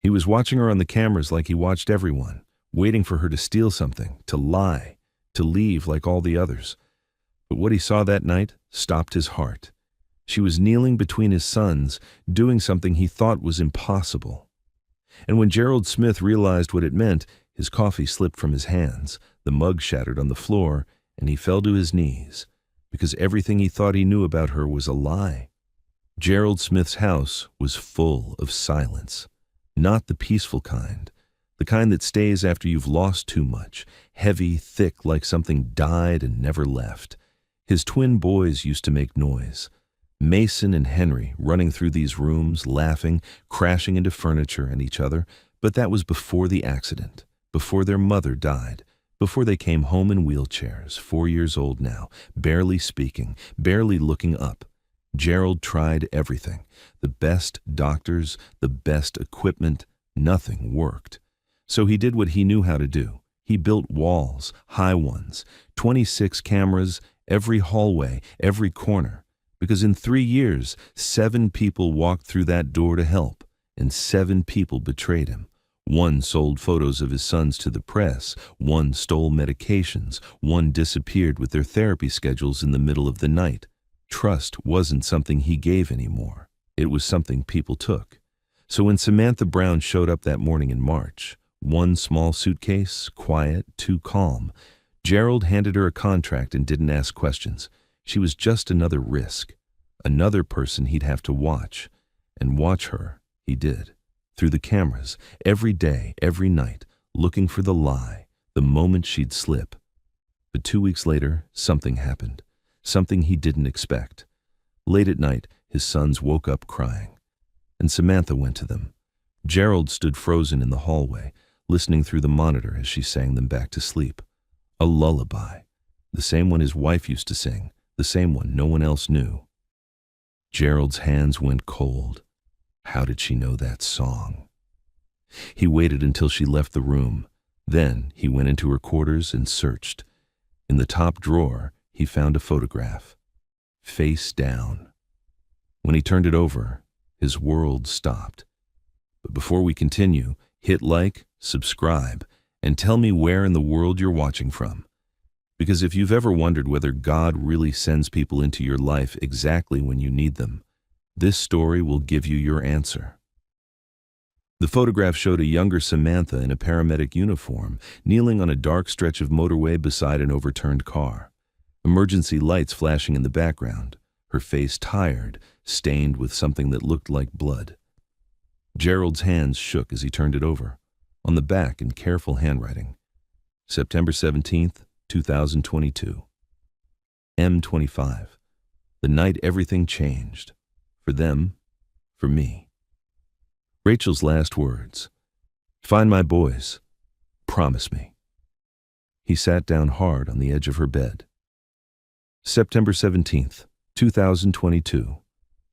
He was watching her on the cameras like he watched everyone, waiting for her to steal something, to lie, to leave like all the others. But what he saw that night stopped his heart. She was kneeling between his sons, doing something he thought was impossible. And when Gerald Smith realized what it meant, his coffee slipped from his hands, the mug shattered on the floor, and he fell to his knees, because everything he thought he knew about her was a lie. Gerald Smith's house was full of silence, not the peaceful kind, the kind that stays after you've lost too much, heavy, thick, like something died and never left. His twin boys used to make noise. Mason and Henry running through these rooms, laughing, crashing into furniture and each other, but that was before the accident, before their mother died, before they came home in wheelchairs, 4 years old now, barely speaking, barely looking up. Gerald tried everything, the best doctors, the best equipment, nothing worked. So he did what he knew how to do. He built walls, high ones, 26 cameras, every hallway, every corner. Because in 3 years, 7 people walked through that door to help, and 7 people betrayed him. 1 sold photos of his sons to the press, 1 stole medications, 1 disappeared with their therapy schedules in the middle of the night. Trust wasn't something he gave anymore. It was something people took. So when Samantha Brown showed up that morning in March, 1 small suitcase, quiet, too calm, Gerald handed her a contract and didn't ask questions. She was just another risk, another person he'd have to watch. And watch her, he did, through the cameras, every day, every night, looking for the lie, the moment she'd slip. But 2 weeks later, something happened, something he didn't expect. Late at night, his sons woke up crying, and Samantha went to them. Gerald stood frozen in the hallway, listening through the monitor as she sang them back to sleep. A lullaby, the same one his wife used to sing, the same one no one else knew. Gerald's hands went cold. How did she know that song? He waited until she left the room. Then he went into her quarters and searched. In the top drawer, he found a photograph, face down. When he turned it over, his world stopped. But before we continue, hit like, subscribe, and tell me where in the world you're watching from. Because if you've ever wondered whether God really sends people into your life exactly when you need them, this story will give you your answer. The photograph showed a younger Samantha in a paramedic uniform, kneeling on a dark stretch of motorway beside an overturned car. Emergency lights flashing in the background, her face tired, stained with something that looked like blood. Gerald's hands shook as he turned it over. On the back in careful handwriting, September 17th, 2022. M25. The night everything changed. For them, for me. Rachel's last words. Find my boys. Promise me. He sat down hard on the edge of her bed. September 17th, 2022.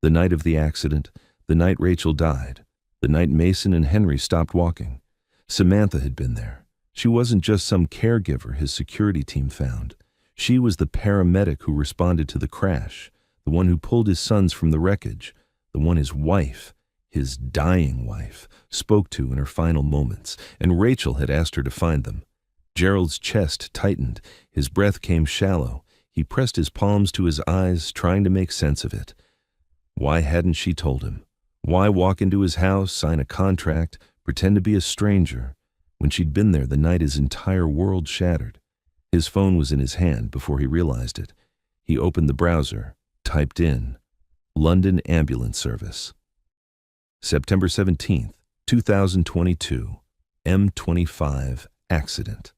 The night of the accident, the night Rachel died, the night Mason and Henry stopped walking. Samantha had been there. She wasn't just some caregiver his security team found. She was the paramedic who responded to the crash, the one who pulled his sons from the wreckage, the one his wife, his dying wife, spoke to in her final moments, and Rachel had asked her to find them. Gerald's chest tightened, his breath came shallow. He pressed his palms to his eyes, trying to make sense of it. Why hadn't she told him? Why walk into his house, sign a contract, pretend to be a stranger, when she'd been there the night his entire world shattered? His phone was in his hand before he realized it. He opened the browser, typed in, London Ambulance Service. September 17th, 2022, M25 accident.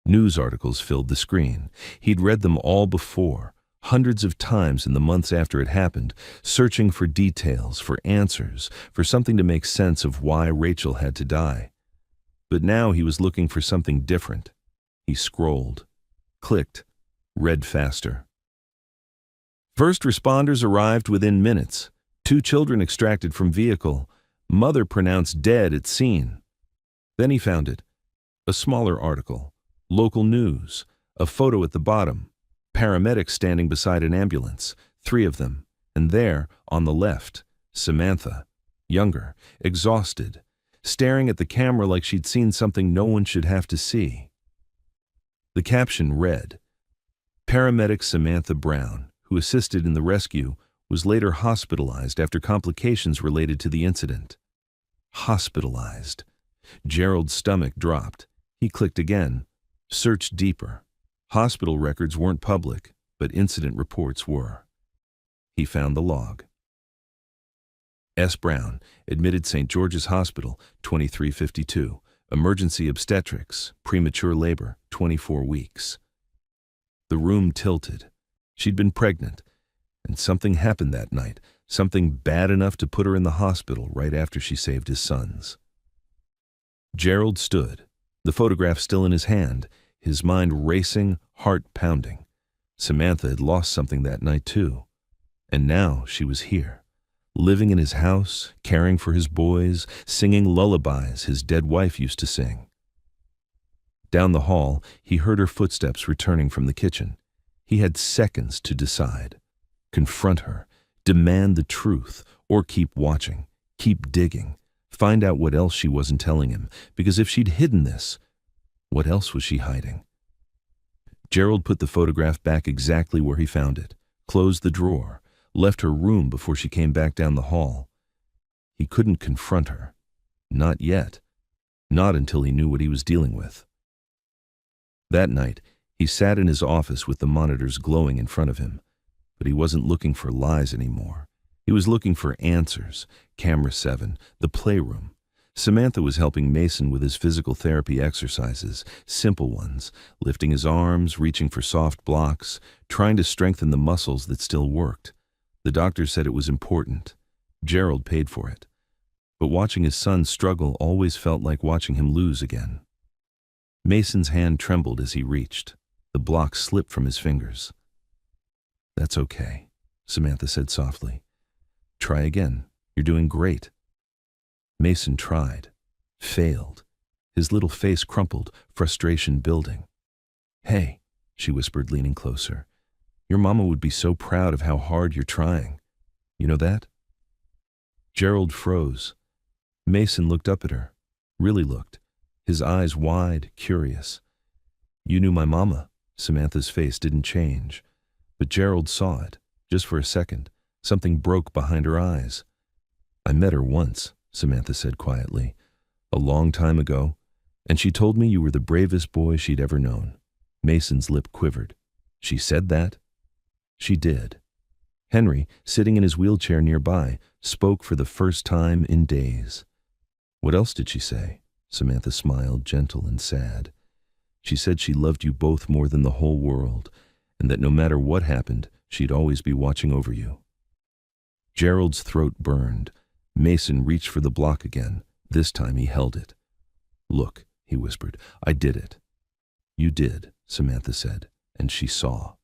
News articles filled the screen. He'd read them all before, hundreds of times in the months after it happened, searching for details, for answers, for something to make sense of why Rachel had to die. But now he was looking for something different. He scrolled, clicked, read faster. First responders arrived within minutes. 2 children extracted from vehicle. Mother pronounced dead at scene. Then he found it. A smaller article. Local news. A photo at the bottom. Paramedics standing beside an ambulance. 3 of them. And there, on the left, Samantha. Younger. Exhausted. staring at the camera like she'd seen something no one should have to see. The caption read, "Paramedic Samantha Brown, who assisted in the rescue, was later hospitalized after complications related to the incident." Hospitalized. Gerald's stomach dropped. He clicked again. Searched deeper. Hospital records weren't public, but incident reports were. He found the log. S. Brown, admitted St. George's Hospital, 2352. Emergency obstetrics, premature labor, 24 weeks. The room tilted. She'd been pregnant, and something happened that night, something bad enough to put her in the hospital right after she saved his sons. Gerald stood, the photograph still in his hand, his mind racing, heart pounding. Samantha had lost something that night too, and now she was here, living in his house, caring for his boys, singing lullabies his dead wife used to sing. Down the hall, he heard her footsteps returning from the kitchen. He had seconds to decide. Confront her, demand the truth, or keep watching, keep digging, find out what else she wasn't telling him, because if she'd hidden this, what else was she hiding? Gerald put the photograph back exactly where he found it, closed the drawer, left her room before she came back down the hall. He couldn't confront her. Not yet. Not until he knew what he was dealing with. That night, he sat in his office with the monitors glowing in front of him. But he wasn't looking for lies anymore. He was looking for answers. Camera 7, the playroom. Samantha was helping Mason with his physical therapy exercises, simple ones, lifting his arms, reaching for soft blocks, trying to strengthen the muscles that still worked. The doctor said it was important. Gerald paid for it. But watching his son struggle always felt like watching him lose again. Mason's hand trembled as he reached. The block slipped from his fingers. "That's okay," Samantha said softly. "Try again. You're doing great." Mason tried. Failed. His little face crumpled, frustration building. "Hey," she whispered, leaning closer. "Your mama would be so proud of how hard you're trying. You know that?" Gerald froze. Mason looked up at her. Really looked. His eyes wide, curious. "You knew my mama." Samantha's face didn't change. But Gerald saw it, just for a second. Something broke behind her eyes. "I met her once," Samantha said quietly. "A long time ago, and she told me you were the bravest boy she'd ever known." Mason's lip quivered. "She said that?" "She did." Henry, sitting in his wheelchair nearby, spoke for the first time in days. "What else did she say?" Samantha smiled, gentle and sad. "She said she loved you both more than the whole world, and that no matter what happened, she'd always be watching over you." Gerald's throat burned. Mason reached for the block again. This time he held it. "Look," he whispered, "I did it." "You did," Samantha said, and she saw.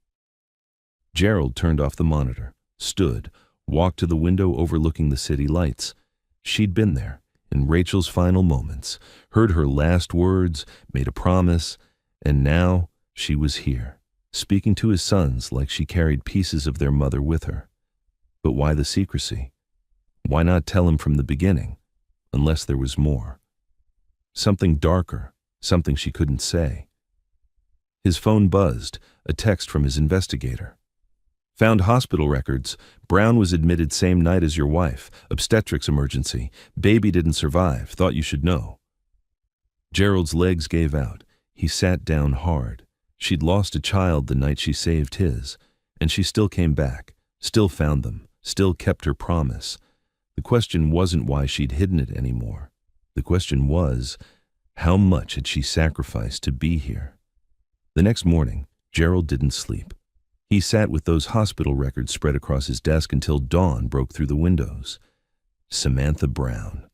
Gerald turned off the monitor, stood, walked to the window overlooking the city lights. She'd been there, in Rachel's final moments, heard her last words, made a promise, and now she was here, speaking to his sons like she carried pieces of their mother with her. But why the secrecy? Why not tell him from the beginning, unless there was more? Something darker, something she couldn't say. His phone buzzed, a text from his investigator. "Found hospital records. Brown was admitted same night as your wife. Obstetrics emergency. Baby didn't survive. Thought you should know." Gerald's legs gave out. He sat down hard. She'd lost a child the night she saved his, and she still came back, still found them, still kept her promise. The question wasn't why she'd hidden it anymore. The question was, how much had she sacrificed to be here? The next morning, Gerald didn't sleep. He sat with those hospital records spread across his desk until dawn broke through the windows. Samantha Brown.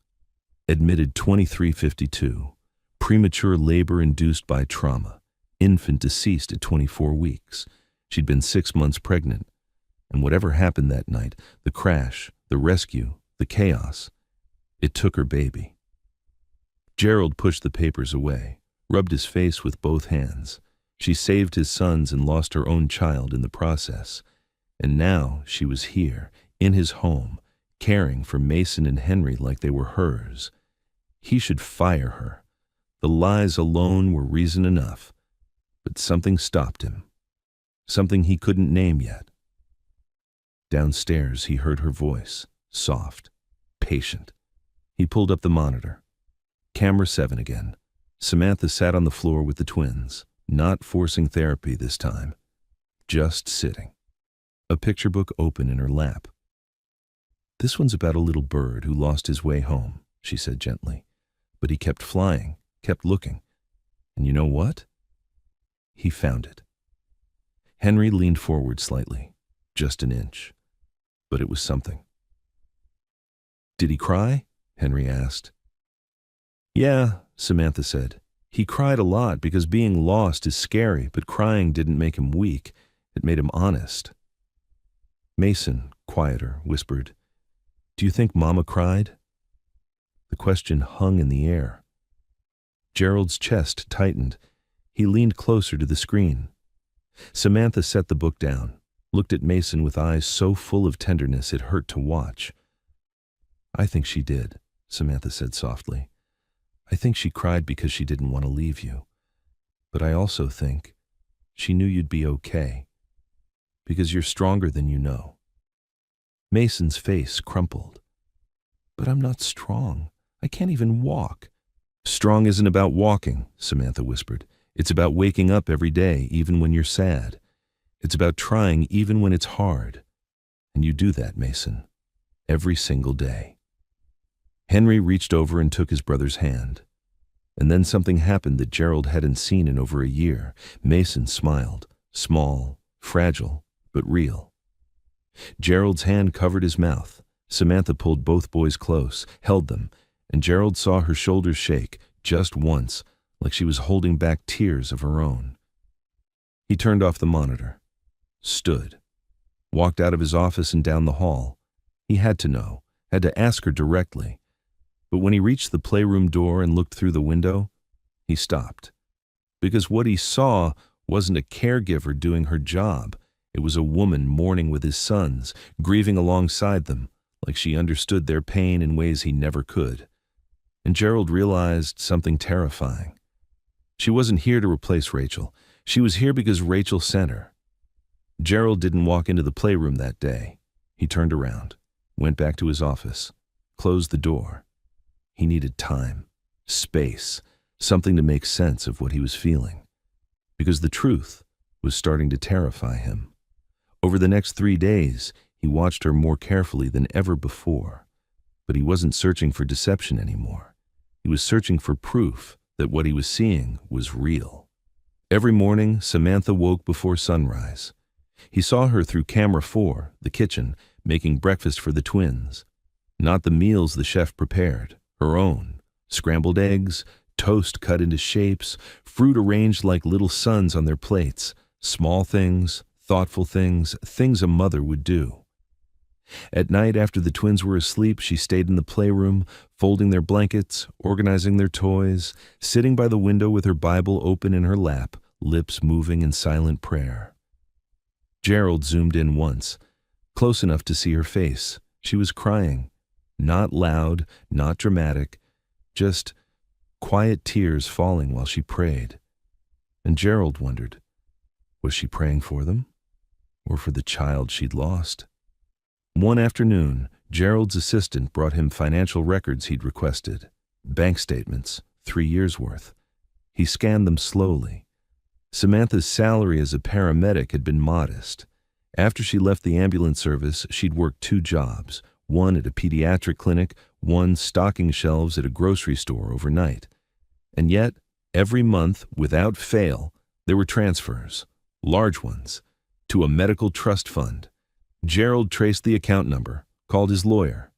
Admitted 2352. Premature labor induced by trauma. Infant deceased at 24 weeks. She'd been 6 months pregnant. And whatever happened that night, the crash, the rescue, the chaos, it took her baby. Gerald pushed the papers away, rubbed his face with both hands. She saved his sons and lost her own child in the process. And now she was here, in his home, caring for Mason and Henry like they were hers. He should fire her. The lies alone were reason enough. But something stopped him. Something he couldn't name yet. Downstairs, he heard her voice, soft, patient. He pulled up the monitor. Camera 7 again. Samantha sat on the floor with the twins, not forcing therapy this time, just sitting. A picture book open in her lap. "This one's about a little bird who lost his way home," she said gently. "But he kept flying, kept looking. And you know what? He found it." Henry leaned forward slightly, just an inch. But it was something. "Did he cry?" Henry asked. "Yeah," Samantha said. "He cried a lot because being lost is scary, but crying didn't make him weak. It made him honest." Mason, quieter, whispered, "Do you think Mama cried?" The question hung in the air. Gerald's chest tightened. He leaned closer to the screen. Samantha set the book down, looked at Mason with eyes so full of tenderness it hurt to watch. "I think she did," Samantha said softly. "I think she cried because she didn't want to leave you. But I also think she knew you'd be okay, because you're stronger than you know." Mason's face crumpled. "But I'm not strong. I can't even walk." "Strong isn't about walking," Samantha whispered. "It's about waking up every day, even when you're sad. It's about trying even when it's hard. And you do that, Mason, every single day." Henry reached over and took his brother's hand. And then something happened that Gerald hadn't seen in over a year. Mason smiled, small, fragile, but real. Gerald's hand covered his mouth. Samantha pulled both boys close, held them, and Gerald saw her shoulders shake, just once, like she was holding back tears of her own. He turned off the monitor, stood, walked out of his office and down the hall. He had to know, had to ask her directly. But when he reached the playroom door and looked through the window, he stopped. Because what he saw wasn't a caregiver doing her job. It was a woman mourning with his sons, grieving alongside them, like she understood their pain in ways he never could. And Gerald realized something terrifying. She wasn't here to replace Rachel. She was here because Rachel sent her. Gerald didn't walk into the playroom that day. He turned around, went back to his office, closed the door. He needed time, space, something to make sense of what he was feeling. Because the truth was starting to terrify him. Over the next 3 days, he watched her more carefully than ever before. But he wasn't searching for deception anymore. He was searching for proof that what he was seeing was real. Every morning, Samantha woke before sunrise. He saw her through camera 4, the kitchen, making breakfast for the twins. Not the meals the chef prepared, her own. Scrambled eggs, toast cut into shapes, fruit arranged like little suns on their plates. Small things, thoughtful things, things a mother would do. At night, after the twins were asleep, she stayed in the playroom, folding their blankets, organizing their toys, sitting by the window with her Bible open in her lap, lips moving in silent prayer. Gerald zoomed in once, close enough to see her face. She was crying. Not loud, not dramatic, just quiet tears falling while she prayed. And Gerald wondered, was she praying for them? Or for the child she'd lost? One afternoon, Gerald's assistant brought him financial records he'd requested, bank statements, 3 years' worth. He scanned them slowly. Samantha's salary as a paramedic had been modest. After she left the ambulance service, she'd worked 2 jobs, one at a pediatric clinic, one stocking shelves at a grocery store overnight. And yet, every month, without fail, there were transfers, large ones, to a medical trust fund. Gerald traced the account number, called his lawyer.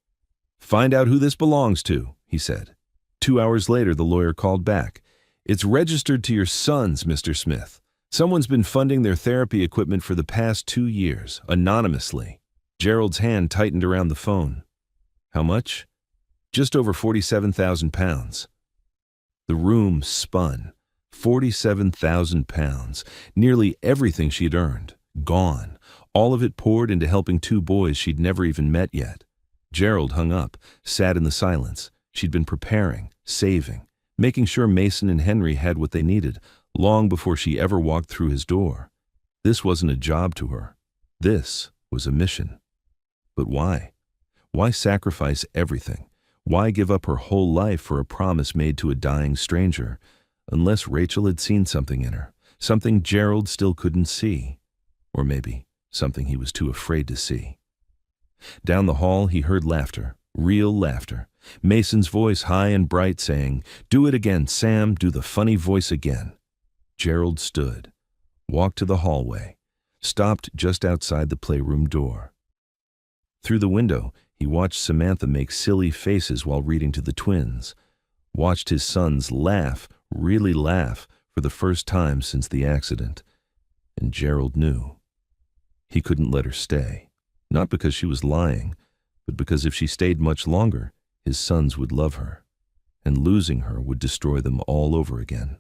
"Find out who this belongs to," he said. 2 hours later, the lawyer called back. "It's registered to your sons, Mr. Smith. Someone's been funding their therapy equipment for the past 2 years, anonymously." Gerald's hand tightened around the phone. "How much?" "Just over £47,000. The room spun. £47,000. Nearly everything she'd earned. Gone. All of it poured into helping 2 boys she'd never even met yet. Gerald hung up, sat in the silence. She'd been preparing, saving, making sure Mason and Henry had what they needed long before she ever walked through his door. This wasn't a job to her. This was a mission. But why? Why sacrifice everything? Why give up her whole life for a promise made to a dying stranger? Unless Rachel had seen something in her, something Gerald still couldn't see. Or maybe something he was too afraid to see. Down the hall he heard laughter, real laughter. Mason's voice high and bright saying, "Do it again, Sam, do the funny voice again." Gerald stood, walked to the hallway, stopped just outside the playroom door. Through the window, he watched Samantha make silly faces while reading to the twins, watched his sons laugh, really laugh, for the first time since the accident. And Gerald knew. He couldn't let her stay, not because she was lying, but because if she stayed much longer, his sons would love her, and losing her would destroy them all over again.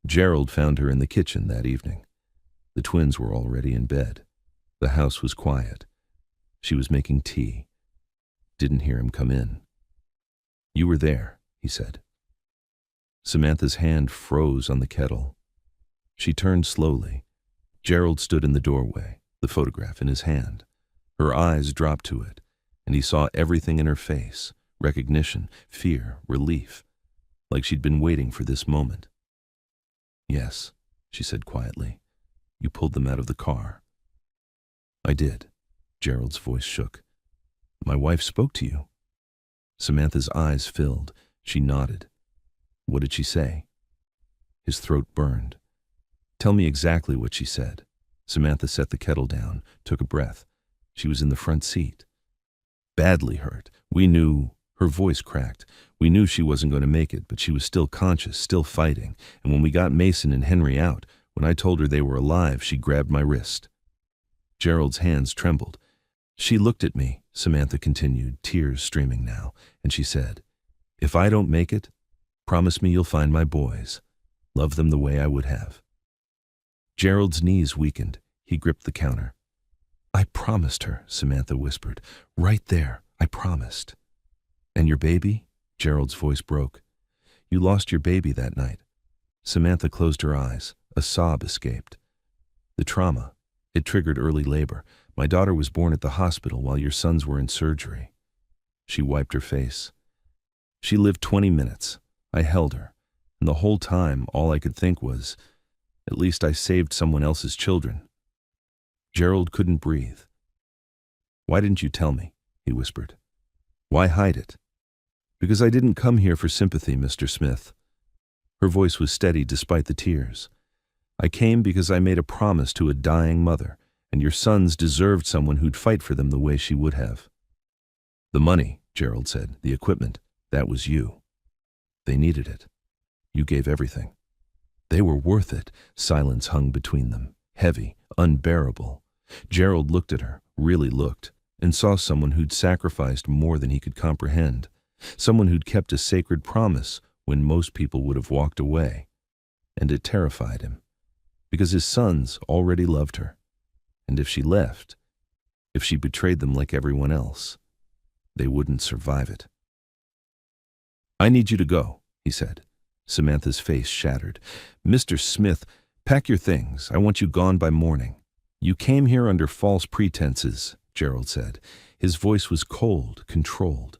Gerald found her in the kitchen that evening. The twins were already in bed. The house was quiet. She was making tea. Didn't hear him come in. "You were there," he said. Samantha's hand froze on the kettle. She turned slowly. Gerald stood in the doorway, the photograph in his hand. Her eyes dropped to it, and he saw everything in her face: recognition, fear, relief, like she'd been waiting for this moment. "Yes," she said quietly. "You pulled them out of the car." "I did." Gerald's voice shook. "My wife spoke to you." Samantha's eyes filled. She nodded. "What did she say?" His throat burned. "Tell me exactly what she said." Samantha set the kettle down, took a breath. She was in the front seat. "Badly hurt. We knew..." Her voice cracked. "We knew she wasn't going to make it, but she was still conscious, still fighting. And when we got Mason and Henry out, when I told her they were alive, she grabbed my wrist." Gerald's hands trembled. "She looked at me," Samantha continued, tears streaming now, and she said, "If I don't make it, promise me you'll find my boys. Love them the way I would have." Gerald's knees weakened. He gripped the counter. "I promised her," Samantha whispered. "Right there, I promised." "And your baby?" Gerald's voice broke. "You lost your baby that night." Samantha closed her eyes. A sob escaped. "The trauma. It triggered early labor. My daughter was born at the hospital while your sons were in surgery." She wiped her face. "She lived 20 minutes. I held her. And the whole time, all I could think was, at least I saved someone else's children." Gerald couldn't breathe. "Why didn't you tell me?" he whispered. "Why hide it?" "Because I didn't come here for sympathy, Mr. Smith." Her voice was steady despite the tears. "I came because I made a promise to a dying mother, and your sons deserved someone who'd fight for them the way she would have." "The money," Gerald said, "the equipment, that was you. They needed it. You gave everything." They were worth it. Silence hung between them, heavy, unbearable. Gerald looked at her, really looked, and saw someone who'd sacrificed more than he could comprehend, someone who'd kept a sacred promise when most people would have walked away. And it terrified him, because his sons already loved her. And if she left, if she betrayed them like everyone else, they wouldn't survive it. "I need you to go," he said. Samantha's face shattered. "Mr. Smith, pack your things. I want you gone by morning." "You came here under false pretenses," Gerald said. His voice was cold, controlled.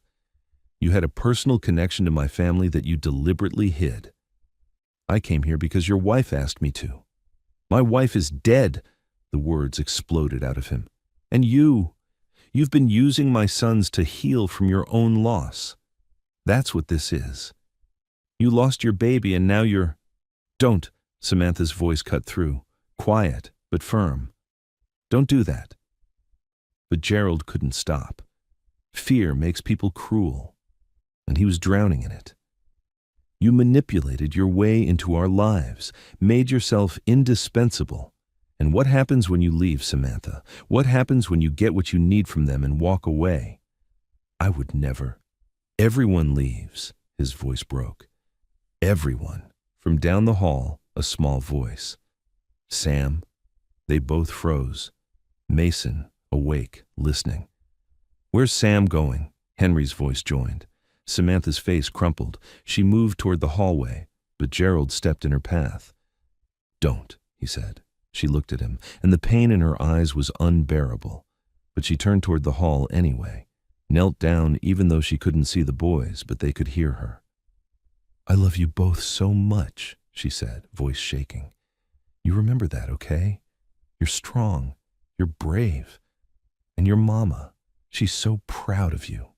"You had a personal connection to my family that you deliberately hid." "I came here because your wife asked me to." "My wife is dead," the words exploded out of him. "And you've been using my sons to heal from your own loss. That's what this is. You lost your baby and now you're..." "Don't," Samantha's voice cut through, quiet but firm. "Don't do that." But Gerald couldn't stop. Fear makes people cruel, and he was drowning in it. "You manipulated your way into our lives, made yourself indispensable. And what happens when you leave, Samantha? What happens when you get what you need from them and walk away?" "I would never." "Everyone leaves," his voice broke. "Everyone." From down the hall, a small voice. "Sam." They both froze. Mason, awake, listening. "Where's Sam going?" Henry's voice joined. Samantha's face crumpled. She moved toward the hallway, but Gerald stepped in her path. "Don't," he said. She looked at him, and the pain in her eyes was unbearable. But she turned toward the hall anyway, knelt down even though she couldn't see the boys, but they could hear her. "I love you both so much," she said, voice shaking. "You remember that, okay? You're strong, you're brave, and your mama, she's so proud of you."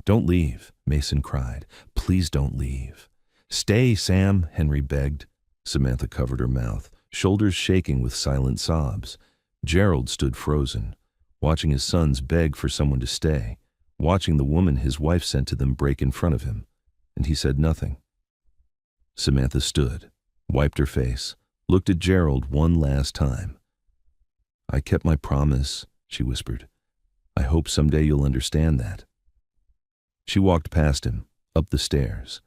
"Don't leave," Mason cried. "Please don't leave." "Stay, Sam," Henry begged. Samantha covered her mouth, shoulders shaking with silent sobs. Gerald stood frozen, watching his sons beg for someone to stay, watching the woman his wife sent to them break in front of him, and he said nothing. Samantha stood, wiped her face, looked at Gerald one last time. "I kept my promise," she whispered. "I hope someday you'll understand that." She walked past him, up the stairs,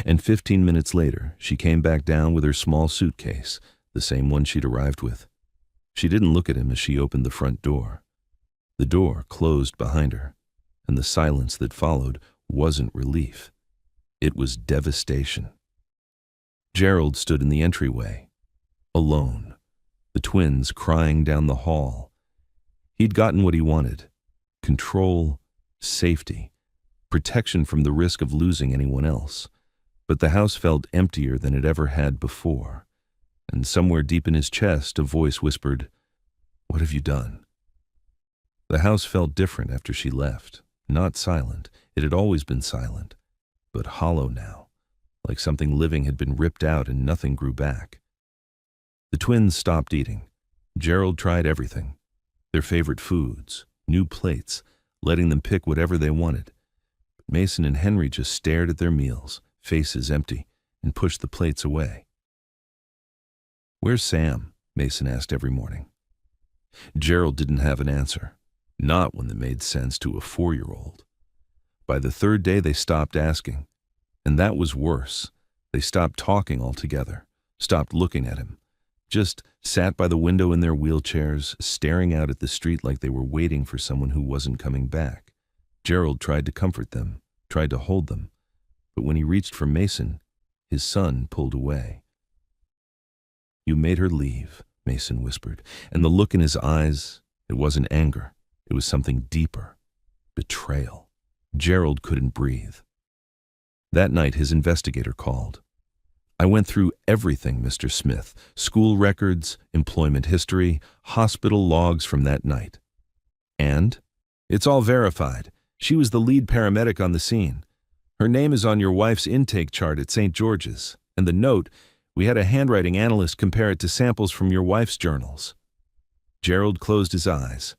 and 15 minutes later she came back down with her small suitcase, the same one she'd arrived with. She didn't look at him as she opened the front door. The door closed behind her, and the silence that followed wasn't relief. It was devastation. Gerald stood in the entryway, alone, the twins crying down the hall. He'd gotten what he wanted: control, safety, protection from the risk of losing anyone else. But the house felt emptier than it ever had before, and somewhere deep in his chest a voice whispered, "What have you done?" The house felt different after she left, not silent. It had always been silent, but hollow now, like something living had been ripped out and nothing grew back. The twins stopped eating. Gerald tried everything: their favorite foods, new plates, letting them pick whatever they wanted. But Mason and Henry just stared at their meals, faces empty, and pushed the plates away. "Where's Sam?" Mason asked every morning. Gerald didn't have an answer, not one that made sense to a 4-year-old. By the 3rd day they stopped asking, and that was worse. They stopped talking altogether, stopped looking at him, just sat by the window in their wheelchairs, staring out at the street like they were waiting for someone who wasn't coming back. Gerald tried to comfort them, tried to hold them, but when he reached for Mason, his son pulled away. "You made her leave," Mason whispered, and the look in his eyes, it wasn't anger, it was something deeper: betrayal. Gerald couldn't breathe. That night his investigator called. "I went through everything, Mr. Smith, school records, employment history, hospital logs from that night. And? It's all verified. She was the lead paramedic on the scene. Her name is on your wife's intake chart at St. George's, and the note, we had a handwriting analyst compare it to samples from your wife's journals." Gerald closed his eyes.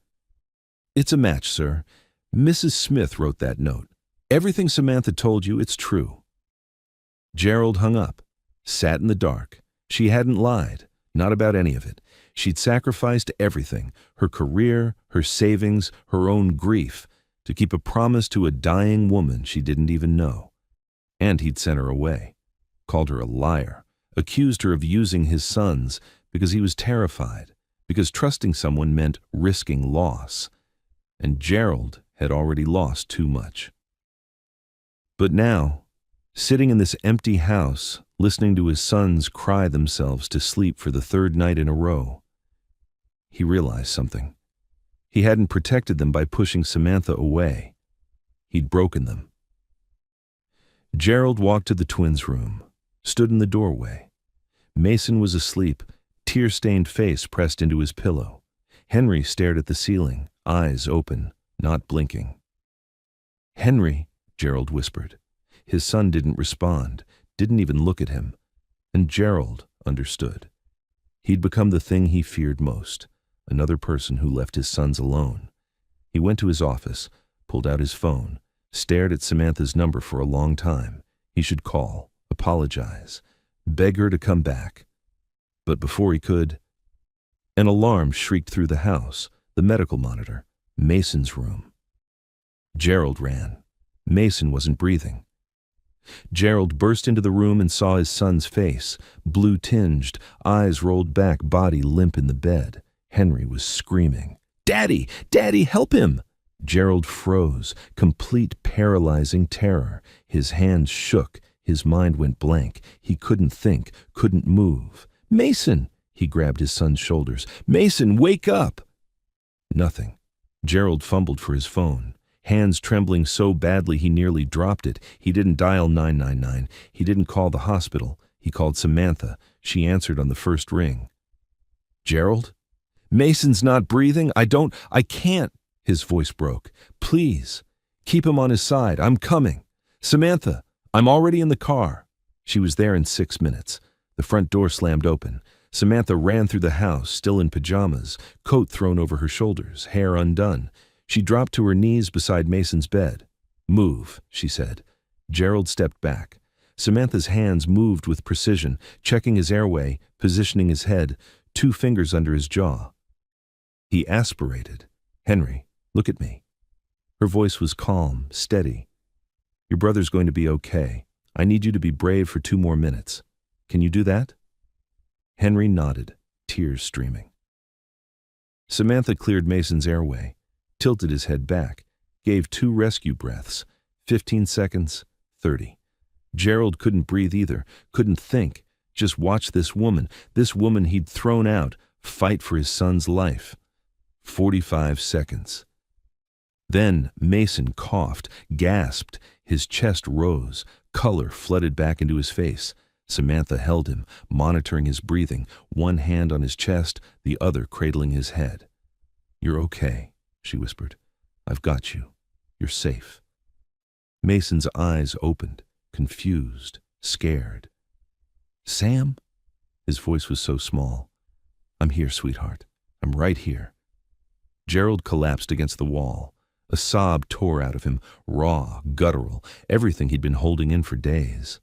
"It's a match, sir. Mrs. Smith wrote that note. Everything Samantha told you, it's true." Gerald hung up, sat in the dark. She hadn't lied, not about any of it. She'd sacrificed everything: her career, her savings, her own grief, to keep a promise to a dying woman she didn't even know. And he'd sent her away, called her a liar, accused her of using his sons because he was terrified, because trusting someone meant risking loss. And Gerald had already lost too much. But now, sitting in this empty house, listening to his sons cry themselves to sleep for the 3rd night in a row, he realized something. He hadn't protected them by pushing Samantha away. He'd broken them. Gerald walked to the twins' room, stood in the doorway. Mason was asleep, tear-stained face pressed into his pillow. Henry stared at the ceiling, eyes open, not blinking. "Henry," Gerald whispered. His son didn't respond, didn't even look at him. And Gerald understood. He'd become the thing he feared most: another person who left his sons alone. He went to his office, pulled out his phone, stared at Samantha's number for a long time. He should call, apologize, beg her to come back. But before he could, an alarm shrieked through the house, the medical monitor, Mason's room. Gerald ran. Mason wasn't breathing. Gerald burst into the room and saw his son's face, blue-tinged, eyes rolled back, body limp in the bed. Henry was screaming, "Daddy! Daddy, help him!" Gerald froze, complete paralyzing terror. His hands shook, his mind went blank. He couldn't think, couldn't move. "Mason!" He grabbed his son's shoulders. "Mason, wake up!" Nothing. Gerald fumbled for his phone, hands trembling so badly he nearly dropped it. He didn't dial 999. He didn't call the hospital. He called Samantha. She answered on the first ring. "Gerald? Mason's not breathing. I can't." His voice broke. "Please, keep him on his side. I'm coming. Samantha, I'm already in the car." She was there in 6 minutes. The front door slammed open. Samantha ran through the house, still in pajamas, coat thrown over her shoulders, hair undone. She dropped to her knees beside Mason's bed. "Move," she said. Gerald stepped back. Samantha's hands moved with precision, checking his airway, positioning his head, 2 fingers under his jaw. He aspirated. "Henry, look at me." Her voice was calm, steady. "Your brother's going to be okay. I need you to be brave for 2 more minutes. Can you do that?" Henry nodded, tears streaming. Samantha cleared Mason's airway, tilted his head back, gave 2 rescue breaths. 15 seconds, 30. Gerald couldn't breathe either, couldn't think. Just watch this woman he'd thrown out, fight for his son's life. 45 seconds. Then Mason coughed, gasped. His chest rose, color flooded back into his face. Samantha held him, monitoring his breathing, one hand on his chest, the other cradling his head. "You're okay," she whispered. "I've got you. You're safe." Mason's eyes opened, confused, scared. "Sam?" His voice was so small. "I'm here, sweetheart. I'm right here." Gerald collapsed against the wall. A sob tore out of him, raw, guttural, everything he'd been holding in for days.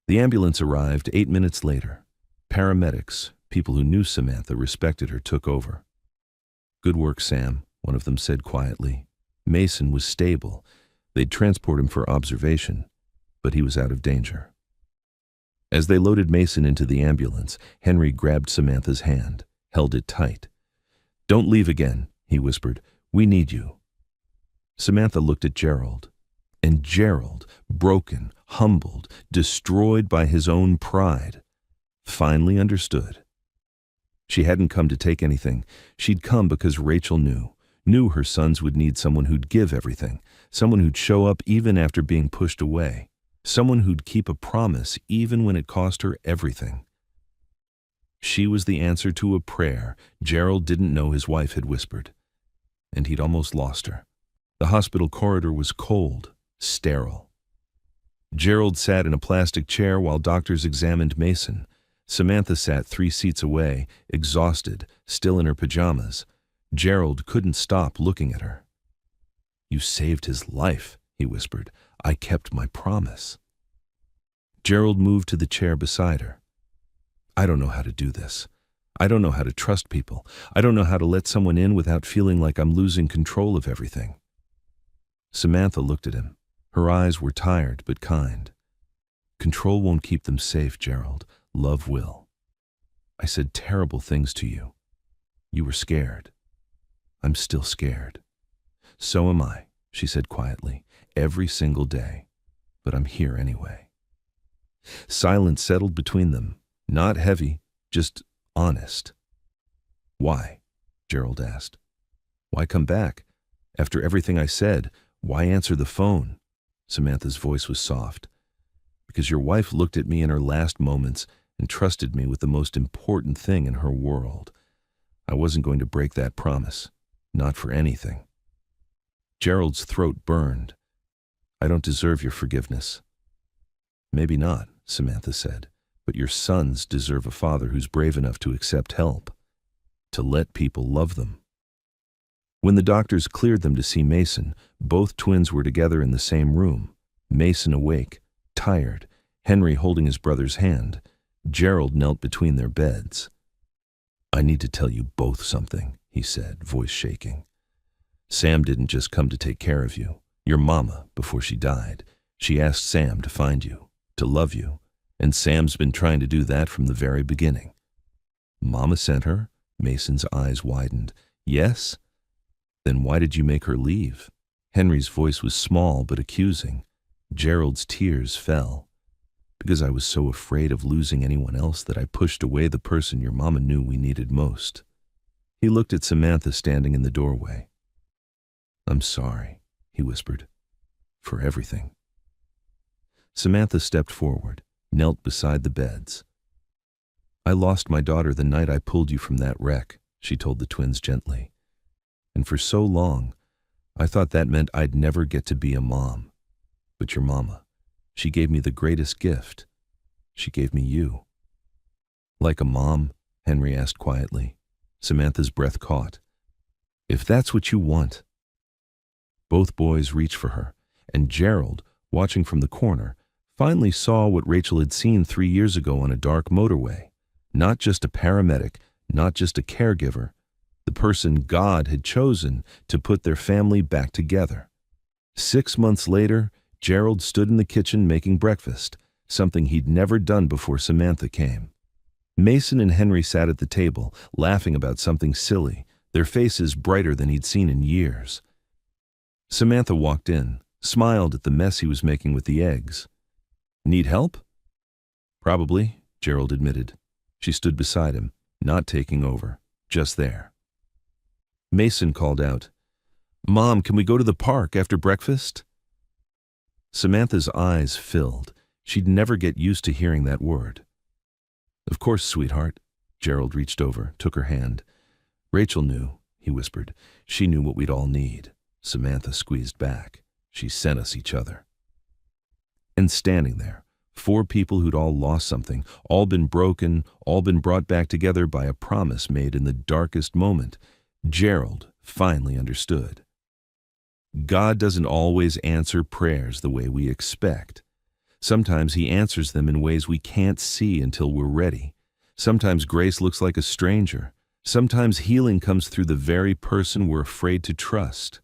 The ambulance arrived 8 minutes later. Paramedics, people who knew Samantha, respected her, took over. "Good work, Sam," one of them said quietly. Mason was stable. They'd transport him for observation, but he was out of danger. As they loaded Mason into the ambulance, Henry grabbed Samantha's hand, held it tight. "Don't leave again," he whispered. "We need you." Samantha looked at Gerald. And Gerald, broken, humbled, destroyed by his own pride, finally understood. She hadn't come to take anything. She'd come because Rachel knew her sons would need someone who'd give everything, someone who'd show up even after being pushed away, someone who'd keep a promise even when it cost her everything. She was the answer to a prayer Gerald didn't know his wife had whispered, and he'd almost lost her. The hospital corridor was cold, sterile. Gerald sat in a plastic chair while doctors examined Mason. Samantha sat 3 seats away, exhausted, still in her pajamas. Gerald couldn't stop looking at her. "You saved his life," he whispered. "I kept my promise." Gerald moved to the chair beside her. "I don't know how to do this. I don't know how to trust people. I don't know how to let someone in without feeling like I'm losing control of everything." Samantha looked at him. Her eyes were tired but kind. "Control won't keep them safe, Gerald. Love will. I said terrible things to you. You were scared. I'm still scared. So am I," she said quietly, "every single day. But I'm here anyway." Silence settled between them, not heavy, just honest. "Why?" Gerald asked. "Why come back? After everything I said, why answer the phone?" Samantha's voice was soft. "Because your wife looked at me in her last moments and trusted me with the most important thing in her world. I wasn't going to break that promise, not for anything." Gerald's throat burned. "I don't deserve your forgiveness." "Maybe not," Samantha said, "but your sons deserve a father who's brave enough to accept help, to let people love them." When the doctors cleared them to see Mason, both twins were together in the same room. Mason awake, tired, Henry holding his brother's hand. Gerald knelt between their beds. "I need to tell you both something," he said, voice shaking. "Sam didn't just come to take care of you. Your mama, before she died, she asked Sam to find you, to love you, and Sam's been trying to do that from the very beginning." "Mama sent her?" Mason's eyes widened. "Yes." Then why did you make her leave? Henry's voice was small but accusing. Gerald's tears fell. Because I was so afraid of losing anyone else that I pushed away the person your mama knew we needed most. He looked at Samantha standing in the doorway. I'm sorry, he whispered, for everything. Samantha stepped forward, knelt beside the beds. I lost my daughter the night I pulled you from that wreck, she told the twins gently. And for so long, I thought that meant I'd never get to be a mom. But your mama, she gave me the greatest gift. She gave me you. Like a mom? Henry asked quietly. Samantha's breath caught. If that's what you want. Both boys reached for her, and Gerald, watching from the corner, finally saw what Rachel had seen 3 years ago on a dark motorway. Not just a paramedic, not just a caregiver, the person God had chosen to put their family back together. 6 months later, Gerald stood in the kitchen making breakfast, something he'd never done before Samantha came. Mason and Henry sat at the table, laughing about something silly, their faces brighter than he'd seen in years. Samantha walked in, smiled at the mess he was making with the eggs. Need help? Probably, Gerald admitted. She stood beside him, not taking over, just there. Mason called out, Mom, can we go to the park after breakfast? Samantha's eyes filled. She'd never get used to hearing that word. Of course, sweetheart. Gerald reached over, took her hand. Rachel knew, he whispered. She knew what we'd all need. Samantha squeezed back. She sent us each other. And standing there, 4 people who'd all lost something, all been broken, all been brought back together by a promise made in the darkest moment, Gerald finally understood. God doesn't always answer prayers the way we expect. Sometimes he answers them in ways we can't see until we're ready. Sometimes grace looks like a stranger. Sometimes healing comes through the very person we're afraid to trust.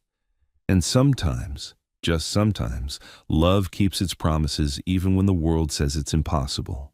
And sometimes, just sometimes, love keeps its promises even when the world says it's impossible.